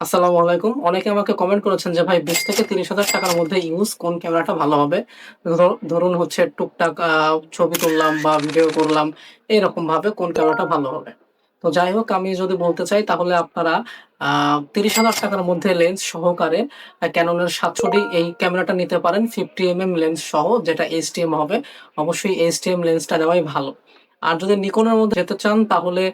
আসসালামু আলাইকুম। অনেকে আমাকে কমেন্ট করেছেন যে ভাই ২০ থেকে ৩০,০০০ টাকার মধ্যে ইউজ কোন ক্যামেরাটা ভালো হবে? ধরুন হচ্ছে টুকটাক ছবি তুললাম বা ভিডিও করলাম, এরকমভাবে কোন ক্যামেরাটা ভালো হবে? তো যাই হোক আমি যদি বলতে চাই তাহলে আপনারা আ ৩০,০০০ টাকার মধ্যে লেন্স সহকারে Canon এর ৭০০D এই ক্যামেরাটা নিতে পারেন 50mm লেন্স সহ যেটা HDM হবে। অবশ্যই HDM লেন্সটা নেওয়াই ভালো। আর যদি Nikon এর মধ্যে যেতে চান তাহলে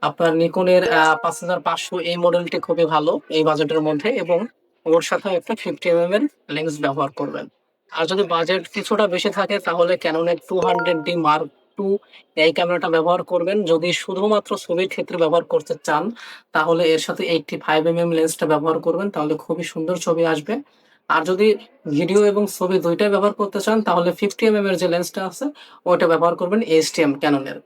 আপনার নিকনের ৫৫০০ এই মডেলটি খুবই ভালো এই বাজেটের মধ্যে এবং ওর সাথে একটা 50mm এর লেন্স ব্যবহার করবেন। আর যদি বাজেট কিছুটা বেশি থাকে তাহলে Canon এর 200D Mark II এই ক্যামেরাটা ব্যবহার করবেন। যদি শুধুমাত্র ছবির ক্ষেত্রে ব্যবহার করতে চান তাহলে এর সাথে 85mm লেন্সটা ব্যবহার করবেন তাহলে খুবই সুন্দর ছবি আসবে। আর যদি ভিডিও এবং ছবি ২ টাই ব্যবহার করতে চান তাহলে 50mm এর যে লেন্সটা আছে ওইটা ব্যবহার করবেন HDM Canon এর।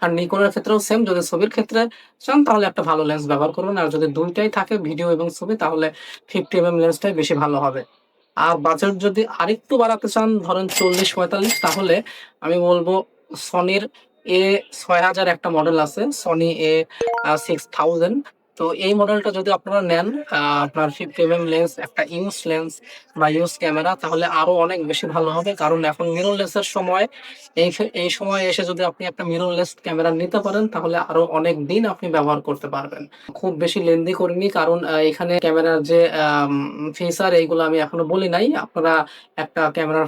আর নিকনের ক্ষেত্রেও সেম যদি ছবির ক্ষেত্রে চান তাহলে একটা ভালো লেন্স ব্যবহার করবেন। আর যদি ২ টাই থাকে ভিডিও এবং ছবি তাহলে 50mm লেন্সটাই বেশি ভালো হবে। আর বাজেট যদি আরেকটু বাড়াতে চান ধরেন ৪০-৪৫ তাহলে আমি বলব Sonyর A৬০০০ একটা মডেল আছে। Sony A6000 তো এই মডেলটা যদি আপনারা নেন আপনার 50mm লেন্স, একটা ইউজ লেন্স বা ইউজ ক্যামেরা তাহলে আরো অনেক বেশি ভালো হবে। কারণ এখন মিররলেস এর সময় এই সময়ে এসে যদি আপনি একটা মিররলেস ক্যামেরা নিতে পারেন তাহলে আরো অনেক দিন আপনি ব্যবহার করতে পারবেন। খুব বেশি লেন্দি করিনি কারণ এখানে ক্যামেরার যে ফিচার এইগুলো আমি এখনো বলি নাই। আপনারা একটা ক্যামেরার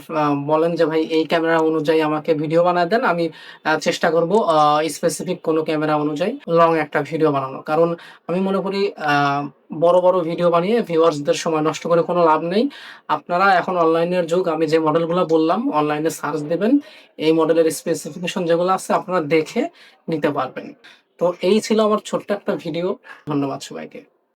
বলেন যে ভাই এই ক্যামেরা অনুযায়ী আমাকে ভিডিও বানায় দেন। আমি চেষ্টা করব স্পেসিফিক কোনো ক্যামেরা অনুযায়ী লং একটা ভিডিও বানানো। কারণ আমি মনে করি আ বড় ভিডিও বানিয়ে ভিউয়ার্সদের সময় নষ্ট করে কোনো লাভ নেই। আপনারা এখন অনলাইনের যুগ আমি যে মডেলগুলা বললাম অনলাইনে সার্চ দিবেন। এই মডেলের স্পেসিফিকেশন যেগুলো আছে আপনারা দেখে নিতে পারবেন। তো এই ছিল আমার ছোট্ট একটা ভিডিও। ধন্যবাদ সবাইকে।